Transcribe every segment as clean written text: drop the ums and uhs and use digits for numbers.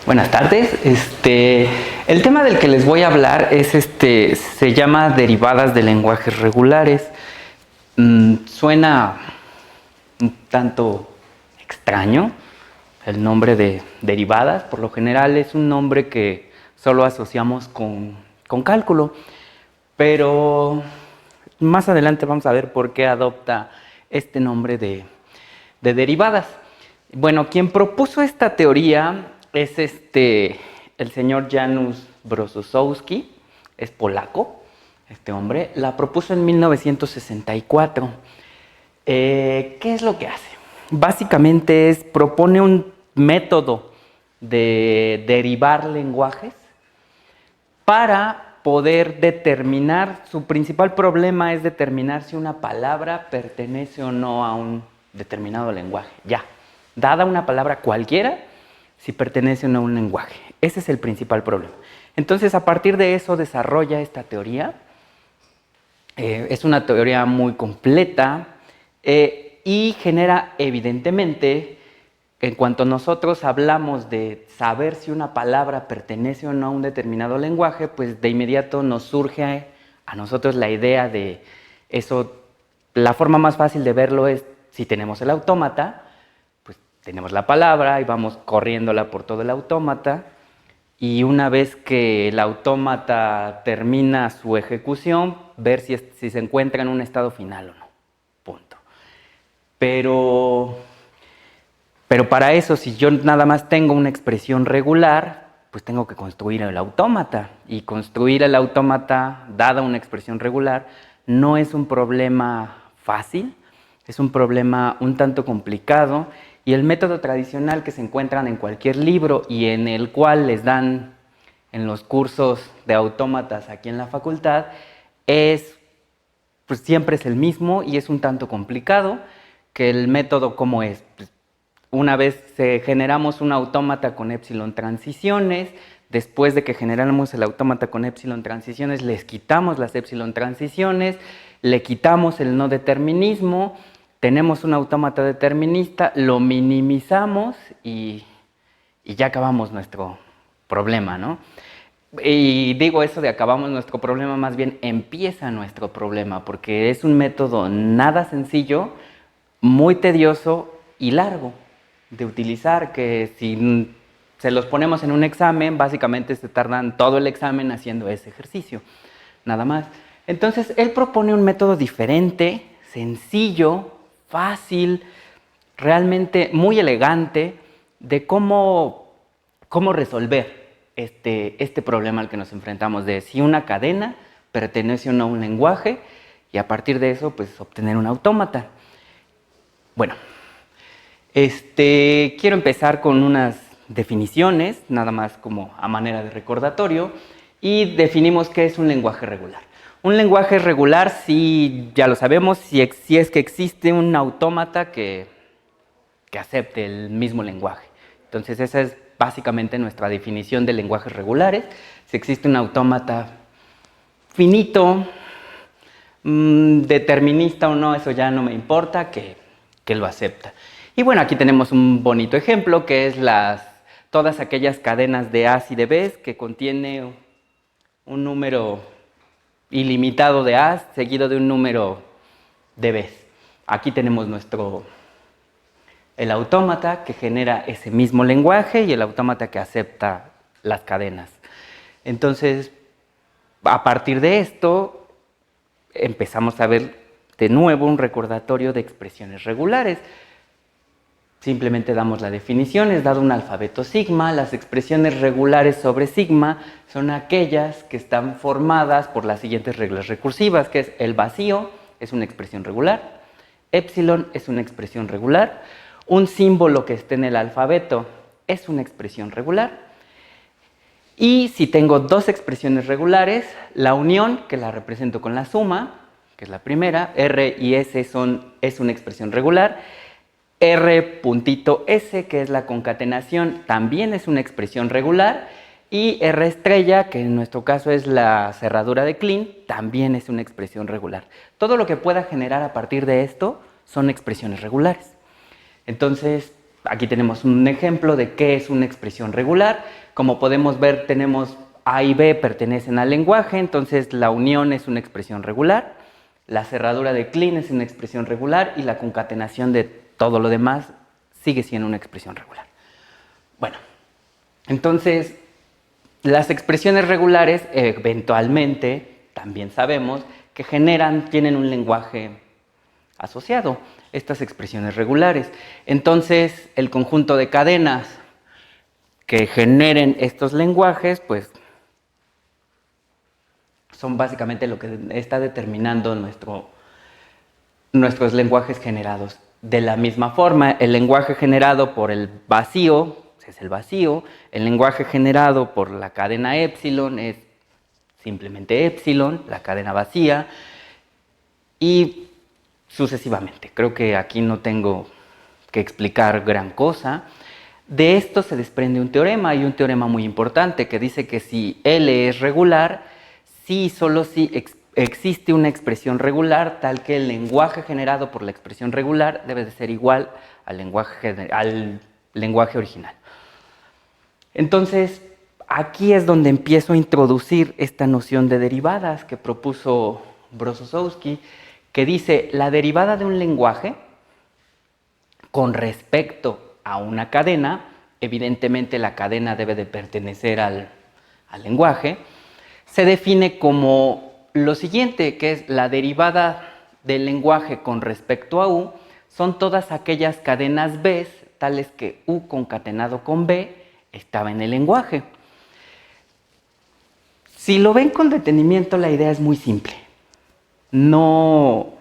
Buenas tardes. El tema del que les voy a hablar es se llama derivadas de lenguajes regulares. Suena un tanto extraño el nombre de derivadas. Por lo general es un nombre que solo asociamos con cálculo, pero más adelante vamos a ver por qué adopta este nombre de derivadas. Bueno, quien propuso esta teoría es el señor Janusz Brosiszewski, es polaco, este hombre, la propuso en 1964. ¿Qué es lo que hace? Básicamente propone un método de derivar lenguajes para poder determinar, su principal problema es determinar si una palabra pertenece o no a un determinado lenguaje. Ya, dada una palabra cualquiera, si pertenece o no a un lenguaje. Ese es el principal problema. Entonces, a partir de eso desarrolla esta teoría. Es una teoría muy completa y genera, evidentemente, en cuanto nosotros hablamos de saber si una palabra pertenece o no a un determinado lenguaje, pues de inmediato nos surge a nosotros la idea de eso. La forma más fácil de verlo es si tenemos el autómata, pues tenemos la palabra y vamos corriéndola por todo el autómata, y una vez que el autómata termina su ejecución, ver si se encuentra en un estado final o no. Punto. Pero para eso, si yo nada más tengo una expresión regular, pues tengo que construir el autómata. Y construir el autómata, dada una expresión regular, no es un problema fácil, es un problema un tanto complicado. Y el método tradicional que se encuentran en cualquier libro y en el cual les dan en los cursos de autómatas aquí en la facultad, pues siempre es el mismo y es un tanto complicado. Que el método, ¿cómo es? Pues una vez generamos un autómata con epsilon transiciones. Después de que generamos el autómata con epsilon transiciones, les quitamos las epsilon transiciones, le quitamos el no determinismo, tenemos un autómata determinista, lo minimizamos y ya acabamos nuestro problema, ¿no? Y digo eso de acabamos nuestro problema, más bien empieza nuestro problema, porque es un método nada sencillo, muy tedioso y largo de utilizar, que si se los ponemos en un examen, básicamente se tardan todo el examen haciendo ese ejercicio, nada más. Entonces, él propone un método diferente, sencillo, fácil, realmente muy elegante, de cómo resolver este problema al que nos enfrentamos, de si una cadena pertenece o no a un lenguaje, y a partir de eso, pues obtener un autómata. Bueno, quiero empezar con unas definiciones, nada más como a manera de recordatorio, y definimos qué es un lenguaje regular. Un lenguaje regular, sí, ya lo sabemos, si es que existe un autómata que acepte el mismo lenguaje. Entonces esa es básicamente nuestra definición de lenguajes regulares. Si existe un autómata finito, determinista o no, eso ya no me importa, que lo acepta. Y bueno, aquí tenemos un bonito ejemplo que es todas aquellas cadenas de A's y de B's que contiene un número ilimitado de A's seguido de un número de B's. Aquí tenemos el autómata que genera ese mismo lenguaje y el autómata que acepta las cadenas. Entonces, a partir de esto, empezamos a ver de nuevo un recordatorio de expresiones regulares. Simplemente damos la definición, es dado un alfabeto sigma. Las expresiones regulares sobre sigma son aquellas que están formadas por las siguientes reglas recursivas, que es el vacío, es una expresión regular, epsilon es una expresión regular, un símbolo que esté en el alfabeto es una expresión regular, y si tengo dos expresiones regulares, la unión, que la represento con la suma, que es la primera, R y S es una expresión regular, R puntito S, que es la concatenación, también es una expresión regular, y R estrella, que en nuestro caso es la cerradura de Kleene, también es una expresión regular. Todo lo que pueda generar a partir de esto son expresiones regulares. Entonces, aquí tenemos un ejemplo de qué es una expresión regular. Como podemos ver, tenemos A y B pertenecen al lenguaje, entonces la unión es una expresión regular, la cerradura de Kleene es una expresión regular y la concatenación de todo lo demás sigue siendo una expresión regular. Bueno, entonces las expresiones regulares eventualmente, también sabemos, que tienen un lenguaje asociado, estas expresiones regulares. Entonces, el conjunto de cadenas que generen estos lenguajes, pues, son básicamente lo que está determinando nuestros lenguajes generados. De la misma forma, el lenguaje generado por el vacío es el vacío, el lenguaje generado por la cadena epsilon es simplemente epsilon, la cadena vacía, y sucesivamente. Creo que aquí no tengo que explicar gran cosa. De esto se desprende un teorema, y un teorema muy importante que dice que si L es regular, sí, solo si existe una expresión regular tal que el lenguaje generado por la expresión regular debe de ser igual al lenguaje original. Entonces, aquí es donde empiezo a introducir esta noción de derivadas que propuso Brosowski, que dice la derivada de un lenguaje con respecto a una cadena, evidentemente la cadena debe de pertenecer al lenguaje, se define como lo siguiente, que es la derivada del lenguaje con respecto a U, son todas aquellas cadenas B, tales que U concatenado con B estaba en el lenguaje. Si lo ven con detenimiento, la idea es muy simple. No,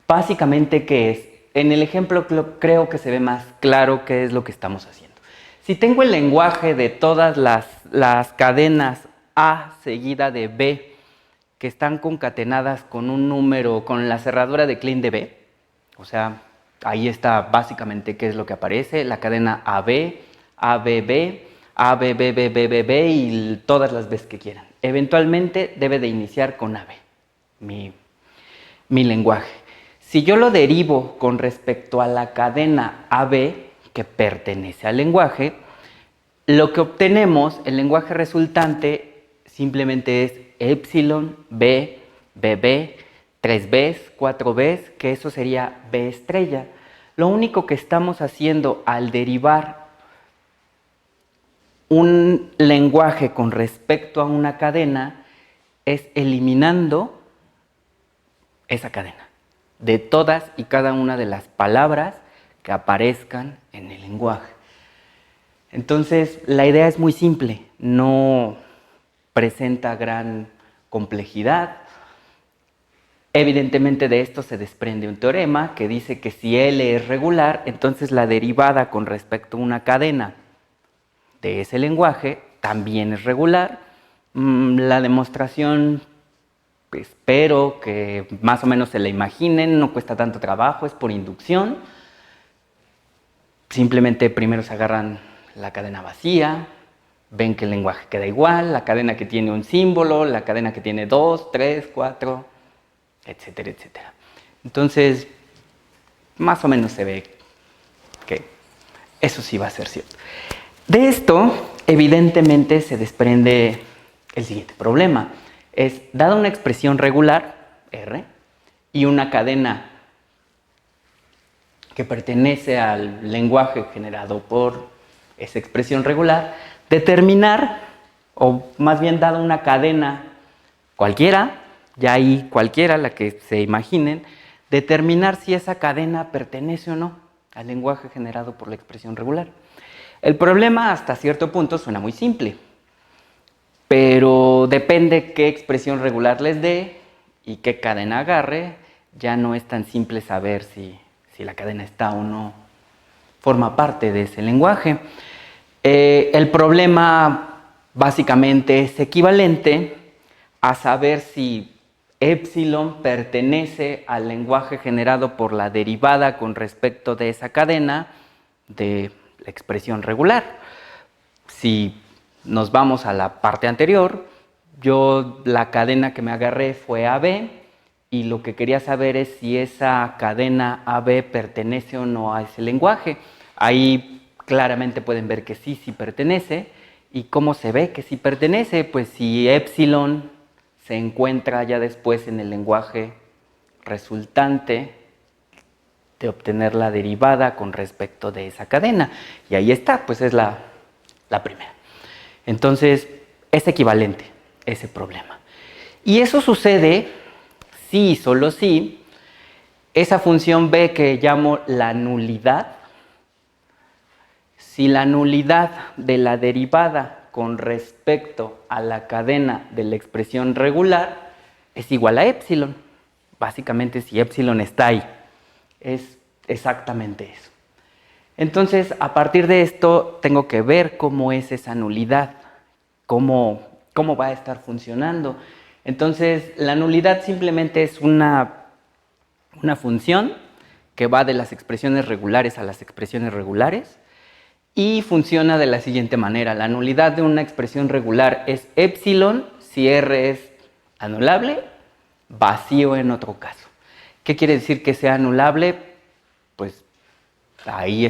básicamente, ¿qué es? En el ejemplo creo que se ve más claro qué es lo que estamos haciendo. Si tengo el lenguaje de todas las cadenas A seguida de B que están concatenadas con un número, con la cerradura de Kleene de B, o sea, ahí está básicamente qué es lo que aparece, la cadena AB, ABB, ABBBBB y todas las Bs que quieran. Eventualmente debe de iniciar con AB, mi lenguaje. Si yo lo derivo con respecto a la cadena AB, que pertenece al lenguaje, lo que obtenemos, el lenguaje resultante, simplemente es epsilon, B, BB, 3Bs, 4Bs, que eso sería B estrella. Lo único que estamos haciendo al derivar un lenguaje con respecto a una cadena es eliminando esa cadena de todas y cada una de las palabras que aparezcan en el lenguaje. Entonces, la idea es muy simple, no presenta gran complejidad. Evidentemente de esto se desprende un teorema que dice que si L es regular, entonces la derivada con respecto a una cadena de ese lenguaje también es regular. La demostración, espero que más o menos se la imaginen, no cuesta tanto trabajo, es por inducción. Simplemente primero se agarran la cadena vacía, ven que el lenguaje queda igual, la cadena que tiene un símbolo, la cadena que tiene 2, 3, 4, etcétera, etcétera. Entonces, más o menos se ve que eso sí va a ser cierto. De esto, evidentemente, se desprende el siguiente problema. Es, dada una expresión regular, R, y una cadena que pertenece al lenguaje generado por esa expresión regular, determinar, o más bien dada una cadena cualquiera, ya ahí cualquiera, la que se imaginen, determinar si esa cadena pertenece o no al lenguaje generado por la expresión regular. El problema hasta cierto punto suena muy simple, pero depende qué expresión regular les dé y qué cadena agarre, ya no es tan simple saber si la cadena está o no, forma parte de ese lenguaje. El problema básicamente es equivalente a saber si epsilon pertenece al lenguaje generado por la derivada con respecto de esa cadena de la expresión regular. Si nos vamos a la parte anterior, la cadena que me agarré fue AB, y lo que quería saber es si esa cadena AB pertenece o no a ese lenguaje. Ahí claramente pueden ver que sí pertenece. ¿Y cómo se ve que sí pertenece? Pues si epsilon se encuentra ya después en el lenguaje resultante de obtener la derivada con respecto de esa cadena. Y ahí está, pues es la primera. Entonces, es equivalente ese problema. Y eso sucede si y solo si esa función b que llamo la nulidad, si la nulidad de la derivada con respecto a la cadena de la expresión regular es igual a epsilon. Básicamente, si epsilon está ahí, es exactamente eso. Entonces, a partir de esto, tengo que ver cómo es esa nulidad, cómo va a estar funcionando. Entonces, la nulidad simplemente es una función que va de las expresiones regulares a las expresiones regulares y funciona de la siguiente manera. La nulidad de una expresión regular es epsilon si R es anulable, vacío en otro caso. ¿Qué quiere decir que sea anulable? Pues ahí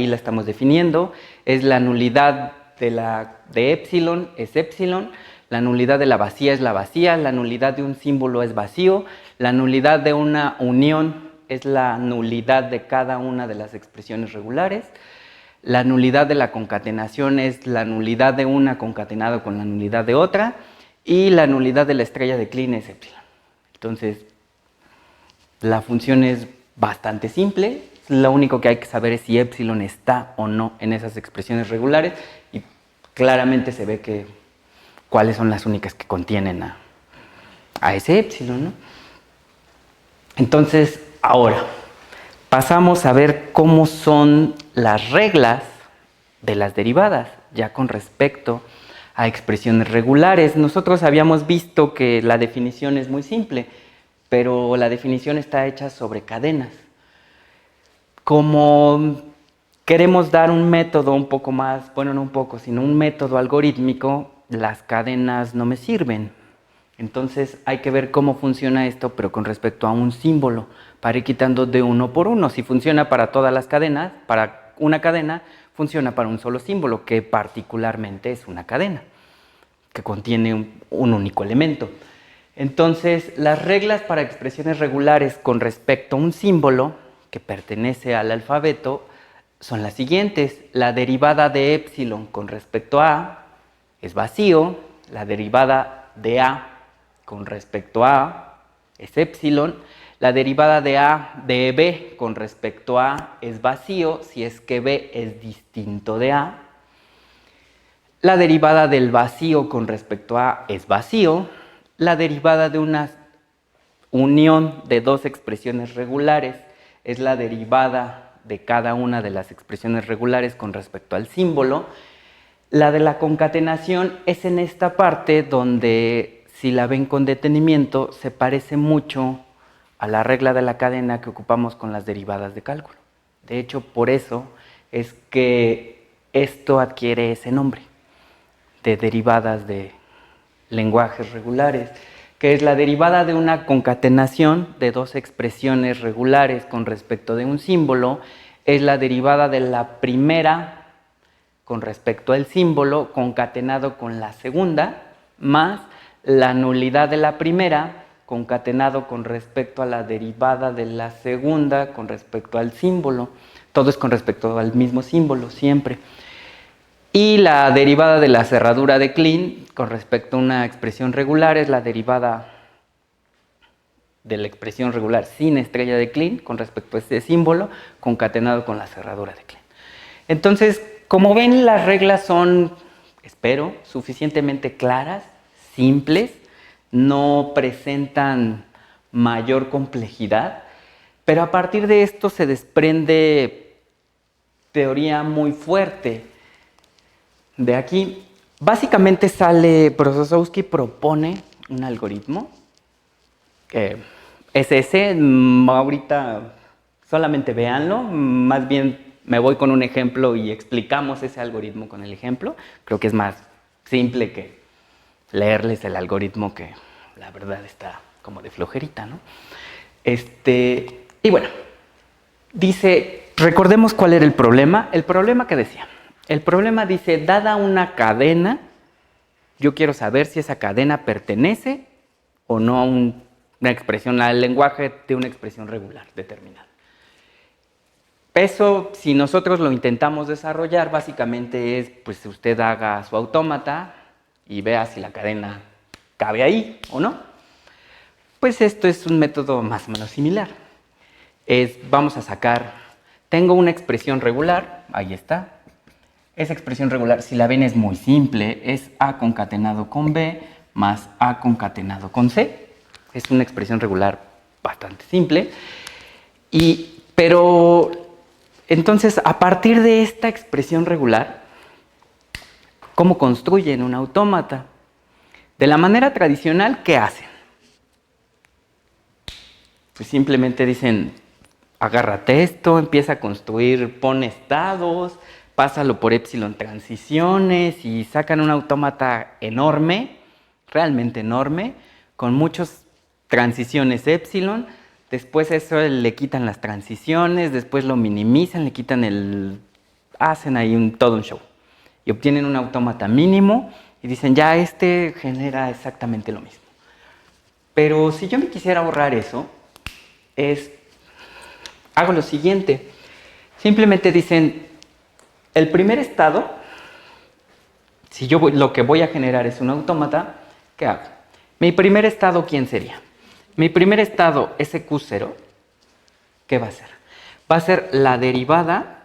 la estamos definiendo. Es la nulidad de epsilon es epsilon, la nulidad de la vacía es la vacía, la nulidad de un símbolo es vacío, la nulidad de una unión es la nulidad de cada una de las expresiones regulares, la nulidad de la concatenación es la nulidad de una concatenado con la nulidad de otra, y la nulidad de la estrella de Klein es epsilon. Entonces, la función es bastante simple. Lo único que hay que saber es si epsilon está o no en esas expresiones regulares, y claramente se ve cuáles son las únicas que contienen a ese epsilon, ¿no? Entonces, ahora pasamos a ver cómo son las reglas de las derivadas, ya con respecto a expresiones regulares. Nosotros habíamos visto que la definición es muy simple, pero la definición está hecha sobre cadenas. Como queremos dar un método un poco más, bueno, no un poco, sino un método algorítmico, las cadenas no me sirven. Entonces hay que ver cómo funciona esto, pero con respecto a un símbolo, para ir quitando de uno por uno. Si funciona para todas las cadenas, para una cadena, funciona para un solo símbolo, que particularmente es una cadena, que contiene un único elemento. Entonces, las reglas para expresiones regulares con respecto a un símbolo que pertenece al alfabeto son las siguientes. La derivada de epsilon con respecto a es vacío, la derivada de a con respecto a es epsilon, la derivada de b con respecto a es vacío si es que b es distinto de a, la derivada del vacío con respecto a es vacío, la derivada de una unión de dos expresiones regulares es la derivada de cada una de las expresiones regulares con respecto al símbolo. La de la concatenación es en esta parte donde, si la ven con detenimiento, se parece mucho a la regla de la cadena que ocupamos con las derivadas de cálculo. De hecho, por eso es que esto adquiere ese nombre de derivadas de lenguajes regulares, que es la derivada de una concatenación de dos expresiones regulares con respecto de un símbolo, es la derivada de la primera con respecto al símbolo concatenado con la segunda, más la nulidad de la primera concatenado con respecto a la derivada de la segunda con respecto al símbolo. Todo es con respecto al mismo símbolo siempre. Y la derivada de la cerradura de Klein con respecto a una expresión regular es la derivada de la expresión regular sin estrella de Klein con respecto a este símbolo concatenado con la cerradura de Klein. Entonces, como ven, las reglas son, espero, suficientemente claras, simples, no presentan mayor complejidad, pero a partir de esto se desprende teoría muy fuerte. De aquí, básicamente Brzoskowski propone un algoritmo, es ese, ahorita solamente véanlo, más bien me voy con un ejemplo y explicamos ese algoritmo con el ejemplo. Creo que es más simple que leerles el algoritmo, que la verdad está como de flojerita, ¿no? Y bueno, dice Recordemos cuál era el problema. El problema que decía. El problema dice, dada una cadena, yo quiero saber si esa cadena pertenece o no a una expresión, al lenguaje de una expresión regular determinada. Eso, si nosotros lo intentamos desarrollar, básicamente es, pues usted haga su autómata y vea si la cadena cabe ahí o no. Pues esto es un método más o menos similar. Vamos a sacar, tengo una expresión regular, ahí está. Esa expresión regular, si la ven, es muy simple, es A concatenado con B más A concatenado con C. Es una expresión regular bastante simple. Pero entonces, a partir de esta expresión regular, ¿cómo construyen un autómata? De la manera tradicional, ¿qué hacen? Pues simplemente dicen, agárrate esto, empieza a construir, pone estados, pásalo por épsilon transiciones y sacan un autómata enorme, realmente enorme, con muchas transiciones épsilon. Después eso le quitan las transiciones, después lo minimizan, le quitan hacen ahí todo un show. Y obtienen un autómata mínimo y dicen, ya este genera exactamente lo mismo. Pero si yo me quisiera ahorrar eso, hago lo siguiente. Simplemente dicen, el primer estado, si yo lo que voy a generar es un autómata, ¿qué hago? Mi primer estado, ¿quién sería? Mi primer estado, ese Q0, ¿qué va a ser? Va a ser la derivada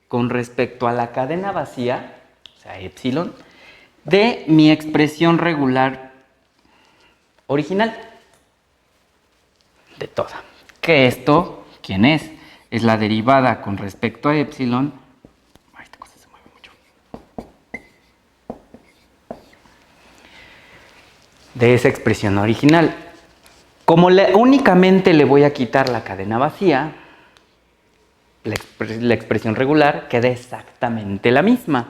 con respecto a la cadena vacía, o sea, épsilon, de mi expresión regular original. De toda. Que esto, ¿quién es? Es la derivada con respecto a épsilon. Ay, esta cosa se mueve mucho. De esa expresión original. Como únicamente le voy a quitar la cadena vacía, la expresión regular queda exactamente la misma.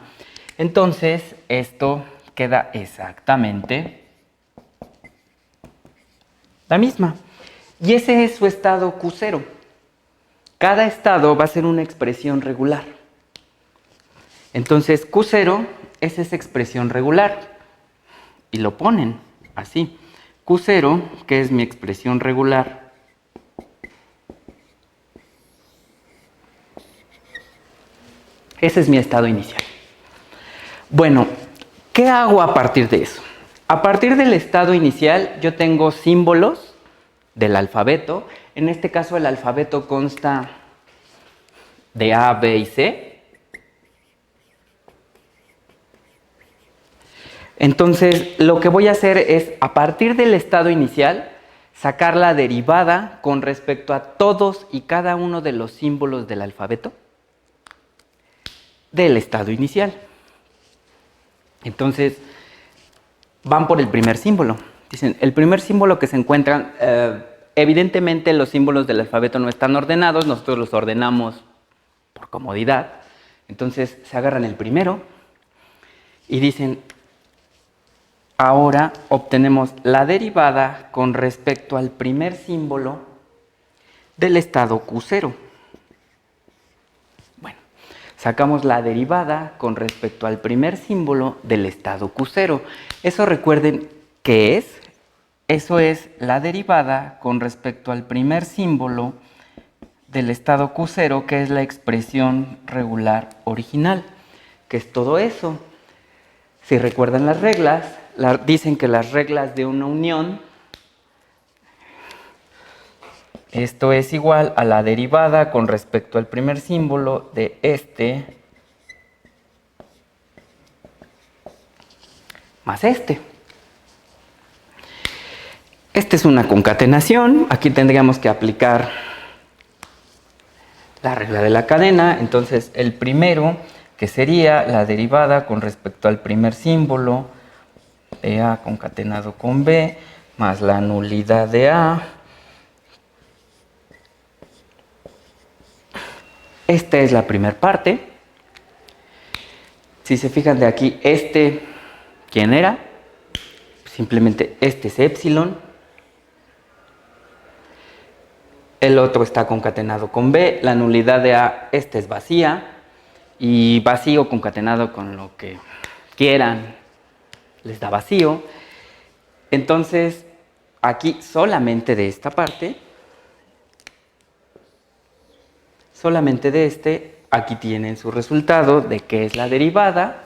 Entonces, esto queda exactamente la misma. Y ese es su estado Q0. Cada estado va a ser una expresión regular. Entonces, Q0 es esa expresión regular. Y lo ponen así. Q0, que es mi expresión regular, ese es mi estado inicial. Bueno, ¿qué hago a partir de eso? A partir del estado inicial yo tengo símbolos del alfabeto. En este caso el alfabeto consta de A, B y C. Entonces lo que voy a hacer es, a partir del estado inicial, sacar la derivada con respecto a todos y cada uno de los símbolos del alfabeto del estado inicial. Entonces, van por el primer símbolo. Dicen, el primer símbolo que se encuentran, evidentemente los símbolos del alfabeto no están ordenados, nosotros los ordenamos por comodidad. Entonces, se agarran el primero y dicen, ahora obtenemos la derivada con respecto al primer símbolo del estado Q0. Bueno, sacamos la derivada con respecto al primer símbolo del estado Q0. Eso recuerden qué es. Eso es la derivada con respecto al primer símbolo del estado Q0, que es la expresión regular original, que es todo eso. Si recuerdan las reglas, dicen que las reglas de una unión, esto es igual a la derivada con respecto al primer símbolo de este más este. Esta es una concatenación. Aquí tendríamos que aplicar la regla de la cadena. Entonces, el primero, que sería la derivada con respecto al primer símbolo de A concatenado con B, más la nulidad de A. Esta es la primera parte. Si se fijan de aquí, ¿quién era? Simplemente este es épsilon. el otro está concatenado con B, la nulidad de A, esta es vacía, y vacío concatenado con lo que quieran les da vacío. Entonces, aquí solamente de esta parte, solamente de este, aquí tienen su resultado de que es la derivada.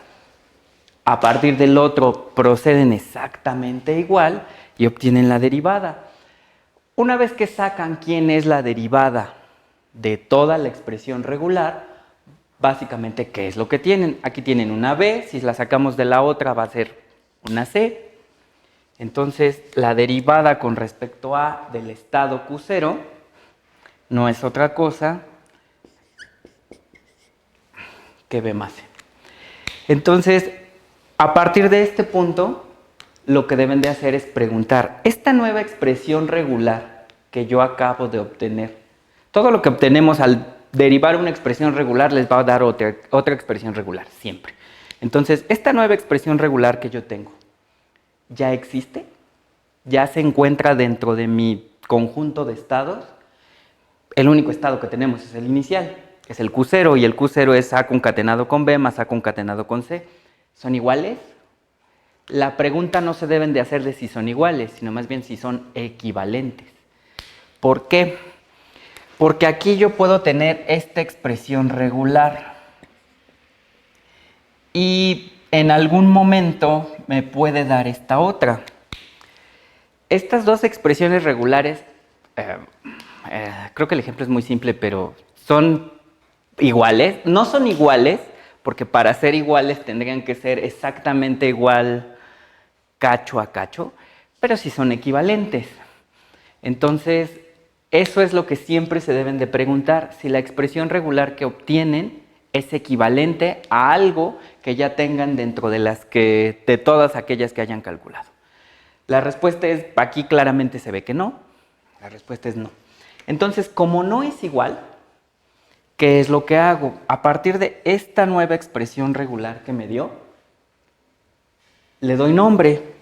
A partir del otro proceden exactamente igual y obtienen la derivada. Una vez que sacan quién es la derivada de toda la expresión regular, básicamente, ¿qué es lo que tienen? Aquí tienen una B, si la sacamos de la otra va a ser una C. Entonces, la derivada con respecto a del estado Q0 no es otra cosa que B más C. Entonces, a partir de este punto, lo que deben de hacer es preguntar, esta nueva expresión regular que yo acabo de obtener, todo lo que obtenemos al derivar una expresión regular les va a dar otra expresión regular, siempre. Entonces, esta nueva expresión regular que yo tengo, ¿ya existe? ¿Ya se encuentra dentro de mi conjunto de estados? El único estado que tenemos es el inicial, que es el Q0, y el Q0 es A concatenado con B más A concatenado con C. ¿Son iguales? La pregunta no se deben de hacer de si son iguales, sino más bien si son equivalentes. ¿Por qué? Porque aquí yo puedo tener esta expresión regular y en algún momento me puede dar esta otra. Estas dos expresiones regulares, creo que el ejemplo es muy simple, pero son iguales. No son iguales, porque para ser iguales tendrían que ser exactamente igual cacho a cacho, pero sí son equivalentes. Entonces, eso es lo que siempre se deben de preguntar, si la expresión regular que obtienen es equivalente a algo que ya tengan dentro de todas aquellas que hayan calculado. La respuesta es, aquí claramente se ve que no, la respuesta es no. Entonces, como no es igual, ¿qué es lo que hago? A partir de esta nueva expresión regular que me dio, le doy nombre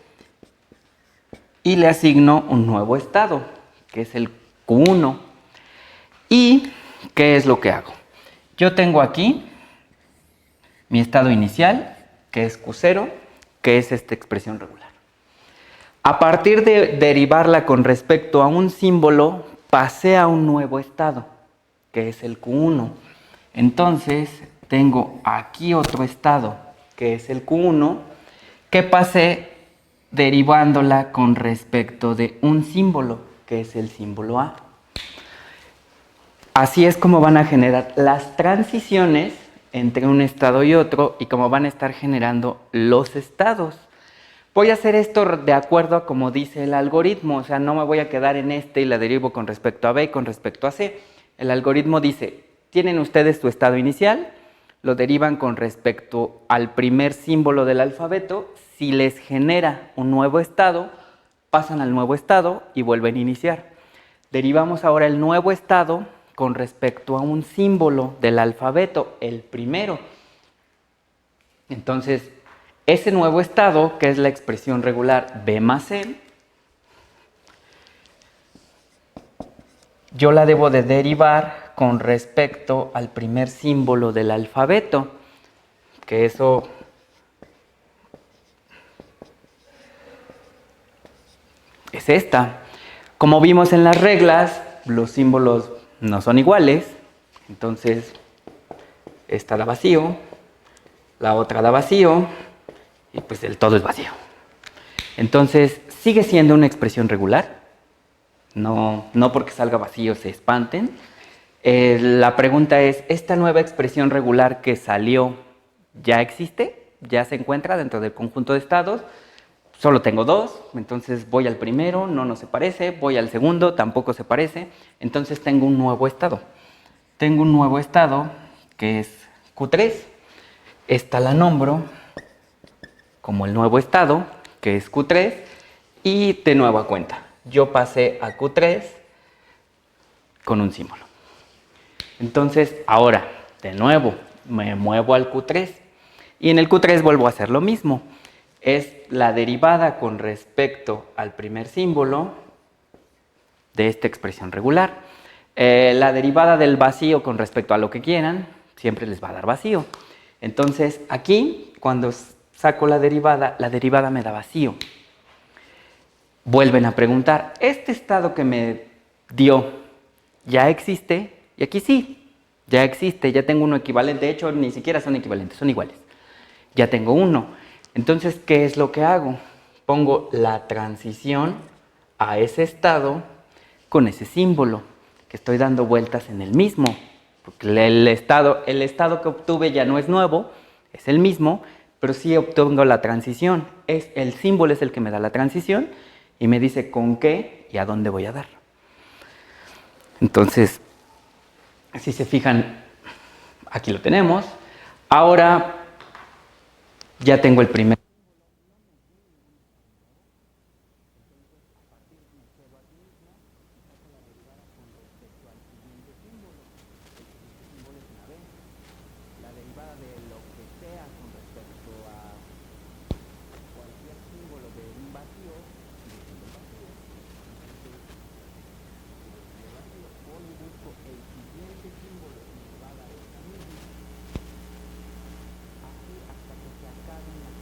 y le asigno un nuevo estado, que es el Q1. ¿Y qué es lo que hago? Yo tengo aquí mi estado inicial, que es Q0, que es esta expresión regular. A partir de derivarla con respecto a un símbolo, pasé a un nuevo estado, que es el Q1. Entonces, tengo aquí otro estado, que es el Q1, que pasé derivándola con respecto de un símbolo, que es el símbolo A. Así es como van a generar las transiciones entre un estado y otro y cómo van a estar generando los estados. Voy a hacer esto de acuerdo a como dice el algoritmo, o sea, no me voy a quedar en este y la derivo con respecto a B y con respecto a C. El algoritmo dice, tienen ustedes su estado inicial, lo derivan con respecto al primer símbolo del alfabeto, si les genera un nuevo estado, pasan al nuevo estado y vuelven a iniciar. Derivamos ahora el nuevo estado con respecto a un símbolo del alfabeto, el primero. Entonces, ese nuevo estado, que es la expresión regular B más C, yo la debo de derivar con respecto al primer símbolo del alfabeto, que eso es esta. Como vimos en las reglas, los símbolos no son iguales, entonces esta da vacío, la otra da vacío, y pues el todo es vacío. Entonces, sigue siendo una expresión regular. No porque salga vacío se espanten. La pregunta es, ¿esta nueva expresión regular que salió ya existe? ¿Ya se encuentra dentro del conjunto de estados? Solo tengo dos, entonces voy al primero, no se parece, voy al segundo, tampoco se parece, entonces tengo un nuevo estado. Tengo un nuevo estado que es Q3, esta la nombro como el nuevo estado, que es Q3, y de nueva cuenta, yo pasé a Q3 con un símbolo. Entonces, ahora, de nuevo, me muevo al Q3, y en el Q3 vuelvo a hacer lo mismo. Es la derivada con respecto al primer símbolo de esta expresión regular. La derivada del vacío con respecto a lo que quieran, siempre les va a dar vacío. Entonces, aquí, cuando saco la derivada me da vacío. Vuelven a preguntar, ¿este estado que me dio ya existe? Y aquí sí, ya existe, ya tengo uno equivalente. De hecho, ni siquiera son equivalentes, son iguales. Ya tengo uno. Entonces, ¿qué es lo que hago? Pongo la transición a ese estado con ese símbolo, que estoy dando vueltas en el mismo. Porque el estado que obtuve ya no es nuevo, es el mismo, pero sí obtengo la transición. El símbolo es el que me da la transición y me dice con qué y a dónde voy a dar. Entonces, si se fijan, aquí lo tenemos. Ahora ya tengo el primer. La derivada de lo que sea con respecto a cualquier símbolo de un vacío, sigue siendo el vacío. Entonces, el vacío, voy y busco el siguiente símbolo que me va a dar esta misma, así hasta que se acaben las.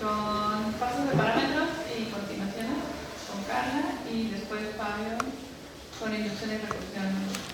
Con pasos de parámetros y continuaciones con Carla y después Fabio con inducción y recursión.